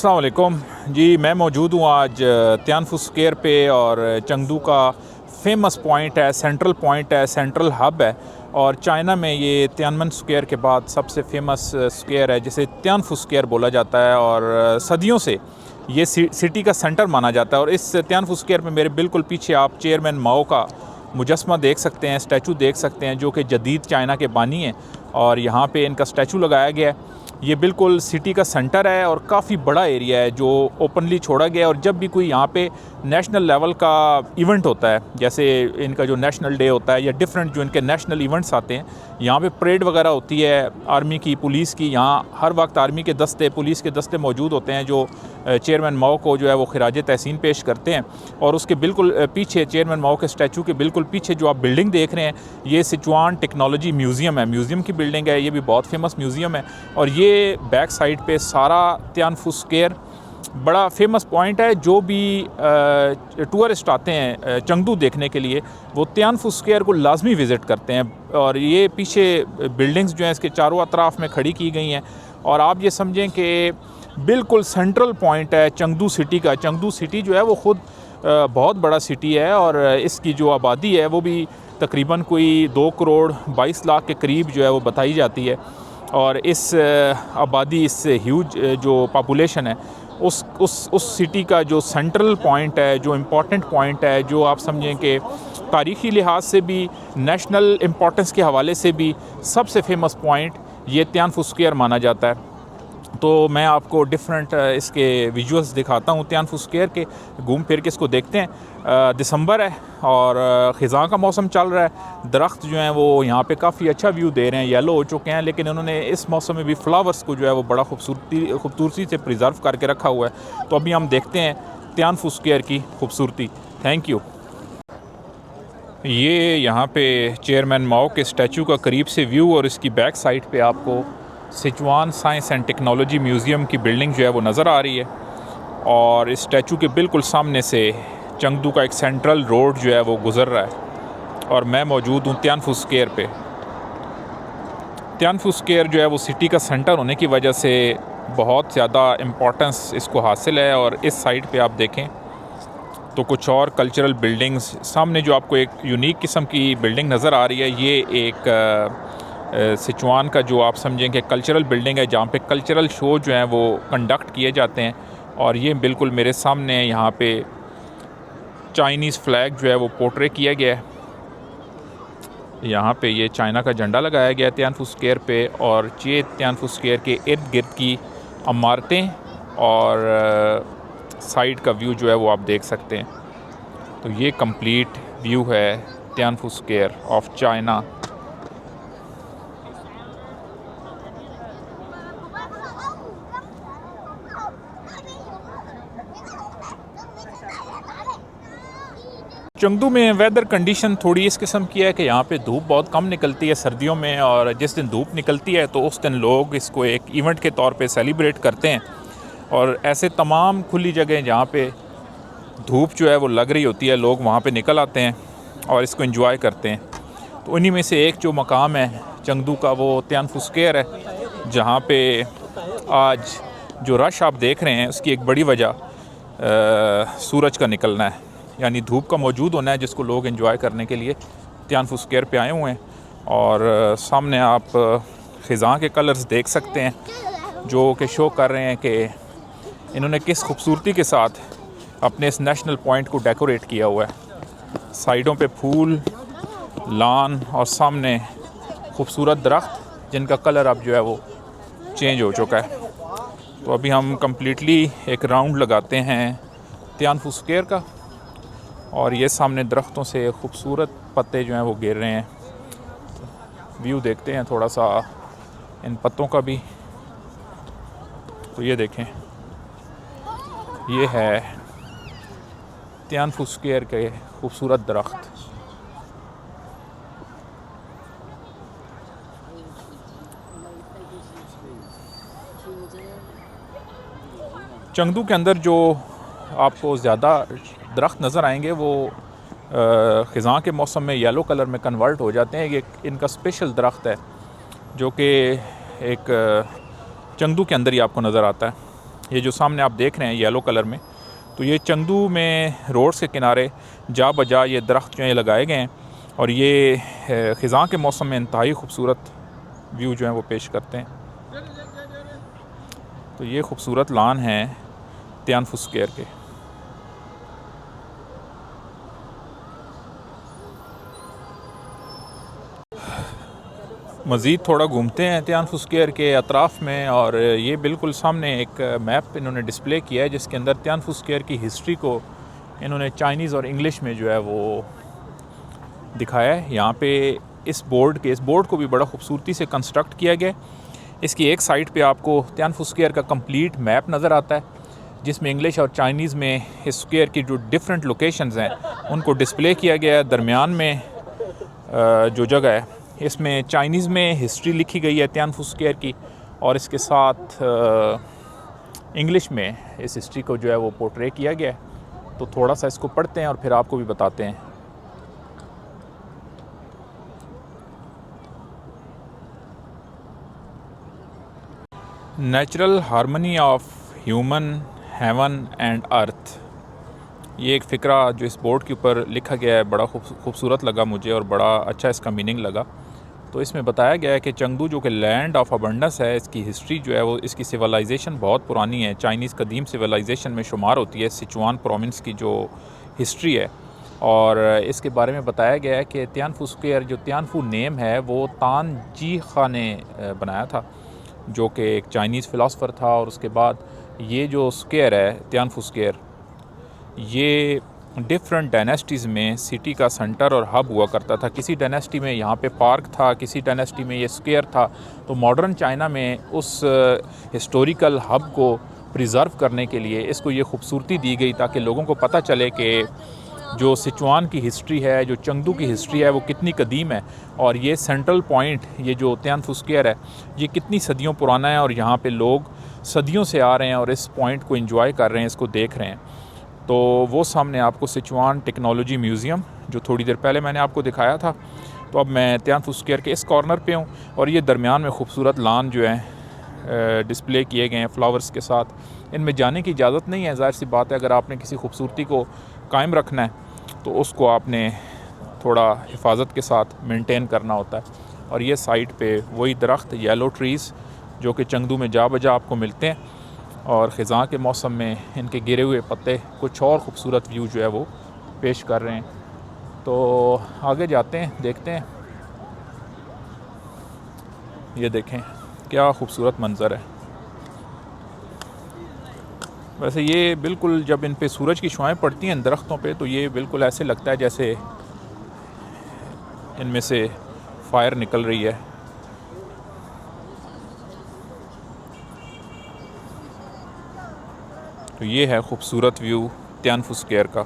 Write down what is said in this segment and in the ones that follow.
अस्सलाम वालेकुम जी। मैं मौजूद हूँ आज तियानफू स्क्वायर पे और चंगदू का फेमस पॉइंट है, सेंट्रल पॉइंट है, सेंट्रल हब है। और चाइना में ये तियानमन स्क्वायर के बाद सबसे फेमस स्क्वायर है जिसे तियानफू स्क्वायर बोला जाता है और सदियों से ये सिटी का सेंटर माना जाता है। और इस तियानफू स्क्वायर में मेरे बिल्कुल पीछे आप चेयरमैन माओ का मुजस्मा देख सकते हैं, स्टैचू देख सकते हैं, जो कि जदीद चाइना के बानी हैं और यहाँ पे इनका स्टैचू लगाया गया है। ये बिल्कुल सिटी का सेंटर है और काफ़ी बड़ा एरिया है जो ओपनली छोड़ा गया है। और जब भी कोई यहाँ पे नेशनल लेवल का इवेंट होता है, जैसे इनका जो नेशनल डे होता है या डिफरेंट जो इनके नेशनल इवेंट्स आते हैं, यहाँ पे परेड वगैरह होती है आर्मी की, पुलिस की। यहाँ हर वक्त आर्मी के दस्ते, पुलिस के दस्ते मौजूद होते हैं जो चेयरमैन माओ को जो है वो खिराज तहसीन पेश करते हैं। और उसके बिल्कुल पीछे चेयरमैन माओ के स्टैचू के बिल्कुल पीछे जो आप बिल्डिंग देख रहे हैं, ये सिचुआन टेक्नोलॉजी म्यूज़ियम है। म्यूज़ियम की बिल्डिंग है, ये भी बहुत फेमस म्यूज़ियम है। और ये बैक साइड पे सारा तियानफू स्क्वायर बड़ा फेमस पॉइंट है। जो भी टूरिस्ट आते हैं चंगदू देखने के लिए, वो तियानफू स्क्वायर को लाजमी विज़िट करते हैं। और ये पीछे बिल्डिंग्स जो हैं इसके चारों अतराफ में खड़ी की गई हैं। और आप ये समझें कि बिल्कुल सेंट्रल पॉइंट है चंगदू सिटी का। चंगदू सिटी जो है वो ख़ुद बहुत बड़ा सिटी है और इसकी जो आबादी है वो भी तकरीबन कोई 2 करोड़ 22 लाख के करीब जो है वो बताई जाती है। और इस आबादी, इस ह्यूज जो पॉपुलेशन है, उस सिटी का जो सेंट्रल पॉइंट है, जो इम्पोर्टेंट पॉइंट है, जो आप समझें कि तारीख़ी लिहाज से भी, नेशनल इम्पोर्टेंस के हवाले से भी सबसे फेमस पॉइंट ये तियानफू स्क्वायर माना जाता है। तो मैं आपको डिफरेंट इसके विजुअल्स दिखाता हूँ तियानफू स्क्वायर के। घूम फिर के इसको देखते हैं। दिसंबर है और ख़िज़ां का मौसम चल रहा है। दरख्त जो हैं वो यहाँ पे काफ़ी अच्छा व्यू दे रहे हैं, येलो हो चुके हैं, लेकिन उन्होंने इस मौसम में भी फ्लावर्स को जो है वो बड़ा खूबसूरती से प्रिजर्व करके रखा हुआ है। तो अभी हम देखते हैं तियानफू स्क्वायर की खूबसूरती। Thank you. ये यहाँ पे चेयरमैन माओ के स्टैचू का करीब से व्यू और इसकी बैक साइड पे आपको Sichuan science and technology museum की बिल्डिंग जो है वो नज़र आ रही है। और इस स्टैचू के बिल्कुल सामने से चंगदू का एक सेंट्रल रोड जो है वो गुज़र रहा है। और मैं मौजूद हूँ तियानफू स्क्वायर पे। तियानफू स्क्वायर जो है वो सिटी का सेंटर होने की वजह से बहुत ज़्यादा इम्पोर्टेंस इसको हासिल है। और इस साइड पे आप देखें तो कुछ और कल्चरल बिल्डिंग्स, सामने जो आपको एक यूनिक किस्म की बिल्डिंग नज़र आ रही है, ये एक सिचुआन का जो आप समझें कि कल्चरल बिल्डिंग है जहाँ पे कल्चरल शो जो हैं वो कंडक्ट किए जाते हैं। और ये बिल्कुल मेरे सामने यहाँ पे चाइनीज़ फ्लैग जो है वो पोर्ट्रे किया गया है। यहाँ पे ये चाइना का झंडा लगाया गया है तियानफू स्क्वायर पे। और ये तियानफू स्क्वायर के इर्द गिर्द की इमारतें और साइड का व्यू जो है वो आप देख सकते हैं। तो ये कंप्लीट व्यू है तियानफू स्क्वायर ऑफ चाइना। चंगदू में वेदर कंडीशन थोड़ी इस किस्म की है कि यहाँ पे धूप बहुत कम निकलती है सर्दियों में। और जिस दिन धूप निकलती है तो उस दिन लोग इसको एक इवेंट के तौर पे सेलिब्रेट करते हैं। और ऐसे तमाम खुली जगह जहाँ पे धूप जो है वो लग रही होती है, लोग वहाँ पे निकल आते हैं और इसको एंजॉय करते हैं। तो उन्हीं में से एक जो मकाम है चंगदू का वो तियानफू स्क्वायर है, जहाँ पे आज जो रश आप देख रहे हैं उसकी एक बड़ी वजह सूरज का निकलना है, यानी धूप का मौजूद होना है, जिसको लोग एंजॉय करने के लिए तियानफू स्क्वायर पे आए हुए हैं। और सामने आप ख़िज़ां के कलर्स देख सकते हैं जो कि शो कर रहे हैं कि इन्होंने किस खूबसूरती के साथ अपने इस नेशनल पॉइंट को डेकोरेट किया हुआ है। साइडों पे फूल, लान और सामने खूबसूरत दरख्त जिनका कलर अब जो है वो चेंज हो चुका है। तो अभी हम कम्प्लीटली एक राउंड लगाते हैं तियानफू स्क्वायर का। और ये सामने दरख्तों से खूबसूरत पत्ते जो हैं वो गिर रहे हैं। व्यू देखते हैं थोड़ा सा इन पत्तों का भी। तो ये देखें, ये है तियानफू स्क्वायर के खूबसूरत दरख्त। चंगदू के अंदर जो आपको ज़्यादा दरख्त नज़र आएंगे वो ख़िज़ां के मौसम में येलो कलर में कन्वर्ट हो जाते हैं। ये इनका स्पेशल दरख्त है जो कि एक चंगदू के अंदर ही आपको नज़र आता है। ये जो सामने आप देख रहे हैं येलो कलर में, तो ये चंगदू में रोड्स के किनारे जा बजा ये दरख्त जो है लगाए गए हैं और ये ख़िज़ां के मौसम में इंतहाई खूबसूरत व्यू जो है वो पेश करते हैं। तो ये खूबसूरत लान है तियानफू स्क्वायर के। मज़ीद थोड़ा घूमते हैं तियानफू स्क्वायर के अतराफ़ में और ये बिल्कुल सामने एक मैप इन्होंने डिस्प्ले किया है जिसके अंदर तियानफू स्क्वायर की हिस्ट्री को इन्होंने चाइनीज़ और इंग्लिश में जो है वो दिखाया है। यहाँ पे इस बोर्ड को भी बड़ा खूबसूरती से कंस्ट्रक्ट किया गया। इसकी एक साइड पे आपको तियानफू स्क्वायर का कंप्लीट मैप नज़र आता है जिसमें इंग्लिश और चाइनीज़ में इस स्क्वायर की जो डिफरेंट लोकेशंस हैं उनको डिस्प्ले किया गया है। दरमियान में जो जगह है इसमें चाइनीज़ में हिस्ट्री लिखी गई है तियानफू स्क्वायर की और इसके साथ इंग्लिश में इस हिस्ट्री को जो है वो पोर्ट्रे किया गया है। तो थोड़ा सा इसको पढ़ते हैं और फिर आपको भी बताते हैं। Natural harmony of human, heaven and earth, ये एक फ़िक्रा जो इस बोर्ड के ऊपर लिखा गया है बड़ा खूबसूरत लगा मुझे और बड़ा अच्छा इसका मीनिंग लगा। तो इसमें बताया गया है कि चंगदू जो कि लैंड ऑफ अबंडेंस है, इसकी हिस्ट्री जो है वो इसकी सिविलाइजेशन बहुत पुरानी है, चाइनीज़ कदीम सिविलाइजेशन में शुमार होती है सिचुआन प्रोविंस की जो हिस्ट्री है। और इसके बारे में बताया गया है कि तियानफू स्क्वायर जो तियानफू नेम है वो तान जी खा ने बनाया था जो कि एक चाइनीज़ फ़िलासफ़र था। और उसके बाद ये जो स्क्वायर है तियानफू स्क्वायर ये डिफरेंट डायनेस्टीज़ में सिटी का सेंटर और हब हुआ करता था। किसी डायनेस्टी में यहाँ पे पार्क था, किसी डायनेस्टी में ये स्क्वायर था। तो मॉडर्न चाइना में उस हिस्टोरिकल हब को प्रिज़र्व करने के लिए इसको ये खूबसूरती दी गई ताकि लोगों को पता चले कि जो सिचुआन की हिस्ट्री है, जो चंगदू की हिस्ट्री है वो कितनी कदीम है और ये सेंट्रल पॉइंट ये जो तियानफू स्क्वायर है ये कितनी सदियों पुराना है और यहाँ पे लोग सदियों से आ रहे हैं और इस पॉइंट को एंजॉय कर रहे हैं, इसको देख रहे हैं। तो वो सामने आपको सिचुआन टेक्नोलॉजी म्यूज़ियम जो थोड़ी देर पहले मैंने आपको दिखाया था। तो अब मैं तियानफू स्क्वायर के इस कॉर्नर पे हूँ और ये दरमियान में खूबसूरत लान जो है डिस्प्ले किए गए हैं फ्लावर्स के साथ। इनमें जाने की इजाज़त नहीं है, ज़ाहिर सी बात है। अगर आपने किसी खूबसूरती को कायम रखना है तो उसको आपने थोड़ा हिफाजत के साथ मेंटेन करना होता है। और ये साइड पे वही दरख्त येलो ट्रीज़ जो कि चंगदू में जा बजा आपको मिलते हैं और ख़िज़ां के मौसम में इनके गिरे हुए पत्ते कुछ और ख़ूबसूरत व्यू जो है वो पेश कर रहे हैं। तो आगे जाते हैं, देखते हैं। ये देखें क्या ख़ूबसूरत मंज़र है। वैसे ये बिल्कुल जब इन पे सूरज की छुआएं पड़ती हैं दरख्तों पे तो ये बिल्कुल ऐसे लगता है जैसे इनमें से फायर निकल रही है। तो ये है खूबसूरत व्यू तियानफू स्क्वायर का।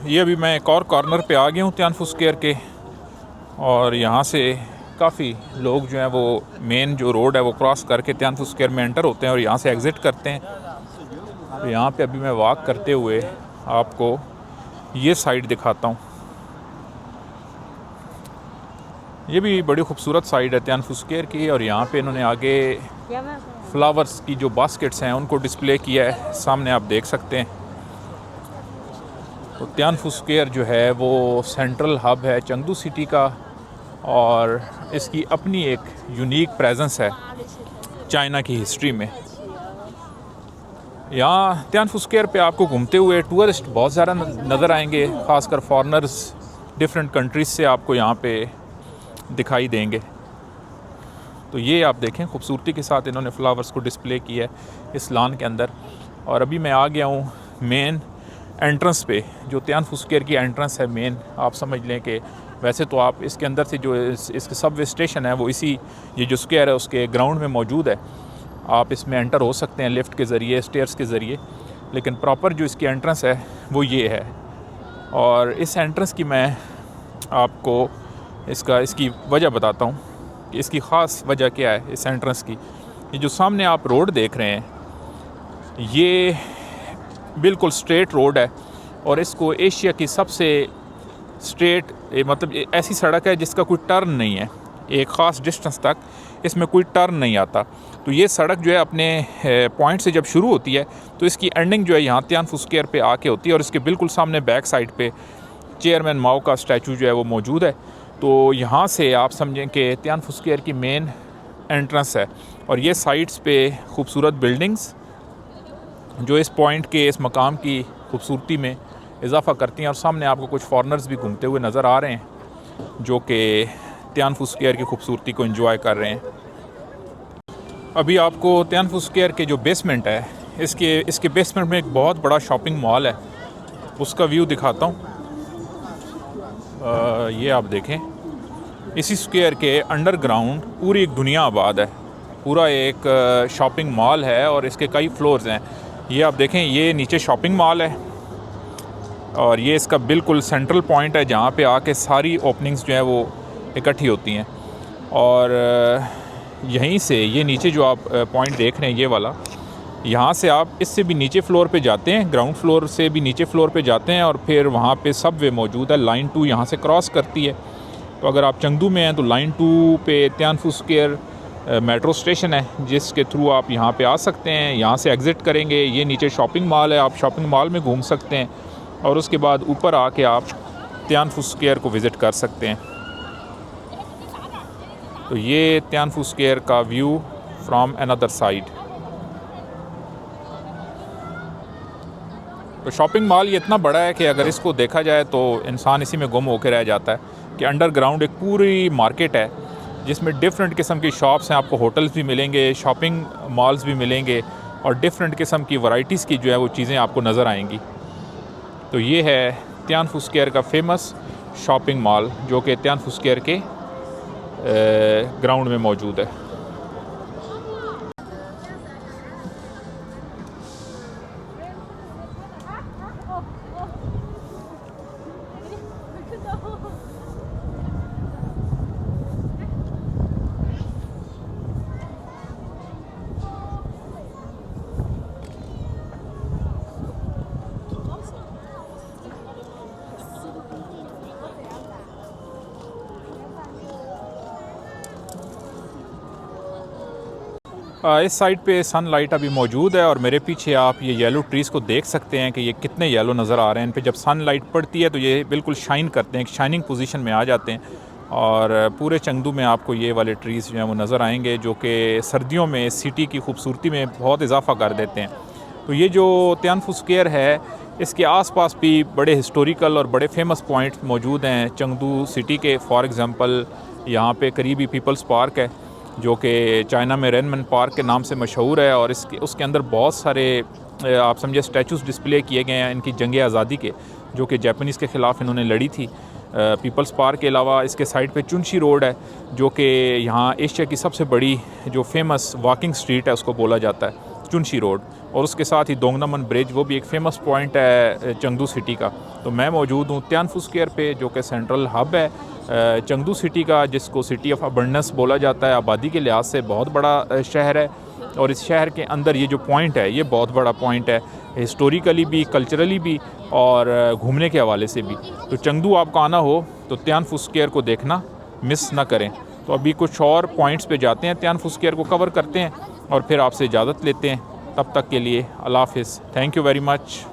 ये अभी मैं एक और कॉर्नर पे आ गया हूँ तियानफू स्क्वायर के और यहाँ से काफ़ी लोग जो हैं वो मेन जो रोड है वो क्रॉस करके तियानफू स्क्वायर में एंटर होते हैं और यहाँ से एग्ज़िट करते हैं। तो यहाँ पे अभी मैं वॉक करते हुए आपको ये साइड दिखाता हूँ। ये भी बड़ी खूबसूरत साइड है तियानफू स्क्वायर की और यहाँ पे इन्होंने आगे फ्लावर्स की जो बास्केट्स हैं उनको डिस्प्ले किया है, सामने आप देख सकते हैं। तो तियानफू स्क्वायर जो है वो सेंट्रल हब है चंगदू सिटी का और इसकी अपनी एक यूनिक प्रेजेंस है चाइना की हिस्ट्री में। यहाँ तियानफू स्क्वायर पे आपको घूमते हुए टूरिस्ट बहुत ज़्यादा नज़र आएंगे, ख़ासकर फॉरेनर्स डिफरेंट कंट्रीज़ से आपको यहाँ पे दिखाई देंगे। तो ये आप देखें खूबसूरती के साथ इन्होंने फ्लावर्स को डिस्प्ले किया है इस लॉन के अंदर। और अभी मैं आ गया हूँ मेन एंट्रेंस पे, जो तियानफू स्क्वायर की एंट्रेंस है मेन। आप समझ लें कि वैसे तो आप इसके अंदर से जो इसके सबवे स्टेशन है वो इसी ये जो स्क्वायर है उसके ग्राउंड में मौजूद है। आप इसमें एंटर हो सकते हैं लिफ्ट के ज़रिए, स्टेयर्स के ज़रिए, लेकिन प्रॉपर जो इसकी एंट्रेंस है वो ये है। और इस एंट्रेंस की मैं आपको इसकी वजह बताता हूँ कि इसकी ख़ास वजह क्या है इस एंट्रेंस की। ये जो सामने आप रोड देख रहे हैं ये बिल्कुल स्ट्रेट रोड है और इसको एशिया की सबसे स्ट्रेट मतलब ऐसी सड़क है जिसका कोई टर्न नहीं है, एक ख़ास डिस्टेंस तक इसमें कोई टर्न नहीं आता। तो ये सड़क जो है अपने पॉइंट से जब शुरू होती है तो इसकी एंडिंग जो है यहाँ तियानफू स्क्वायर पे आके होती है और इसके बिल्कुल सामने बैक साइड पे चेयरमैन माओ का स्टैचू जो है वो मौजूद है। तो यहाँ से आप समझें कि तियानफू स्क्वायर की मेन एंट्रेंस है और ये साइड्स पे खूबसूरत बिल्डिंग्स जो इस पॉइंट के इस मकाम की खूबसूरती में इजाफ़ा करती हैं। और सामने आपको कुछ फॉरेनर्स भी घूमते हुए नज़र आ रहे हैं जो कि तियानफू स्क्वायर की खूबसूरती को एंजॉय कर रहे हैं। अभी आपको तियानफू स्क्वायर के जो बेसमेंट है इसके बेसमेंट में एक बहुत बड़ा शॉपिंग मॉल है, उसका व्यू दिखाता हूँ। ये आप देखें, इसी स्क्वायर के अंडरग्राउंड पूरी एक दुनिया आबाद है, पूरा एक शॉपिंग मॉल है और इसके कई फ्लोर्स हैं। ये आप देखें, ये नीचे शॉपिंग मॉल है और ये इसका बिल्कुल सेंट्रल पॉइंट है जहाँ पे आके सारी ओपनिंग्स जो है वो इकट्ठी होती हैं। और यहीं से ये नीचे जो आप पॉइंट देख रहे हैं ये वाला, यहाँ से आप इससे भी नीचे फ्लोर पे जाते हैं, ग्राउंड फ्लोर से भी नीचे फ्लोर पे जाते हैं और फिर वहाँ पे सबवे मौजूद है, लाइन 2 यहाँ से क्रॉस करती है। तो अगर आप चंगदू में हैं तो लाइन 2 पे तियानफू स्क्वायर मेट्रो स्टेशन है जिसके थ्रू आप यहाँ पे आ सकते हैं। यहाँ से एग्ज़िट करेंगे, ये नीचे शॉपिंग मॉल है, आप शॉपिंग मॉल में घूम सकते हैं और उसके बाद ऊपर आके आप तियानफू स्क्वायर को विज़िट कर सकते हैं। तो ये तियानफू स्क्वायर का व्यू फ्रॉम अनदर साइड। तो शॉपिंग मॉल ये इतना बड़ा है कि अगर इसको देखा जाए तो इंसान इसी में गुम होकर रह जाता है कि अंडरग्राउंड एक पूरी मार्केट है जिसमें डिफरेंट किस्म की शॉप्स हैं, आपको होटल्स भी मिलेंगे, शॉपिंग मॉल्स भी मिलेंगे और डिफरेंट किस्म की वैरायटीज़ की जो है वो चीज़ें आपको नज़र आएंगी। तो ये है तियानफू स्क्वायर का फेमस शॉपिंग मॉल जो कि तियानफू स्क्वायर के ग्राउंड में मौजूद है। इस साइड पे सनलाइट अभी मौजूद है और मेरे पीछे आप ये येलो ट्रीज़ को देख सकते हैं कि ये कितने येलो नज़र आ रहे हैं। इन पे जब सनलाइट पड़ती है तो ये बिल्कुल शाइन करते हैं, एक शाइनिंग पोजीशन में आ जाते हैं और पूरे चंगदू में आपको ये वाले ट्रीज़ जो हैं वो नज़र आएंगे जो कि सर्दियों में सिटी की खूबसूरती में बहुत इजाफा कर देते हैं। तो ये जो तियानफू स्क्वायर है इसके आसपास भी बड़े हिस्टोरिकल और बड़े फेमस पॉइंट्स मौजूद हैं चंगदू सिटी के। फॉर एग्ज़ाम्पल यहाँ पे करीबी पीपल्स पार्क है जो कि चाइना में रेनमन पार्क के नाम से मशहूर है और उसके अंदर बहुत सारे आप समझे स्टैचूज़ डिस्प्ले किए गए हैं इनकी जंग आज़ादी के, जो कि जापानीज़ के ख़िलाफ़ इन्होंने लड़ी थी। पीपल्स पार्क के अलावा इसके साइड पे चुनशी रोड है जो कि यहाँ एशिया की सबसे बड़ी जो फेमस वॉकिंग स्ट्रीट है उसको बोला जाता है चुनशी रोड। और उसके साथ ही दोंगनामन ब्रिज, वो भी एक फ़ेमस पॉइंट है चंगदू सिटी का। तो मैं मौजूद हूँ तियानफू स्क्वायर पे जो कि सेंट्रल हब है चंगदू सिटी का, जिसको सिटी ऑफ अबंडेंस बोला जाता है। आबादी के लिहाज से बहुत बड़ा शहर है और इस शहर के अंदर ये जो पॉइंट है ये बहुत बड़ा पॉइंट है, हिस्टोरिकली भी, कल्चरली भी और घूमने के हवाले से भी। तो चंगदू आपको आना हो तो तियानफू स्क्वायर को देखना मिस ना करें। तो अभी कुछ और पॉइंट्स पे जाते हैं, तियानफू स्क्वायर को कवर करते हैं और फिर आपसे इजाज़त लेते हैं। तब तक के लिए अल्लाह हाफ़िज़, थैंक यू वेरी मच।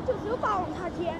就是霸王茶街。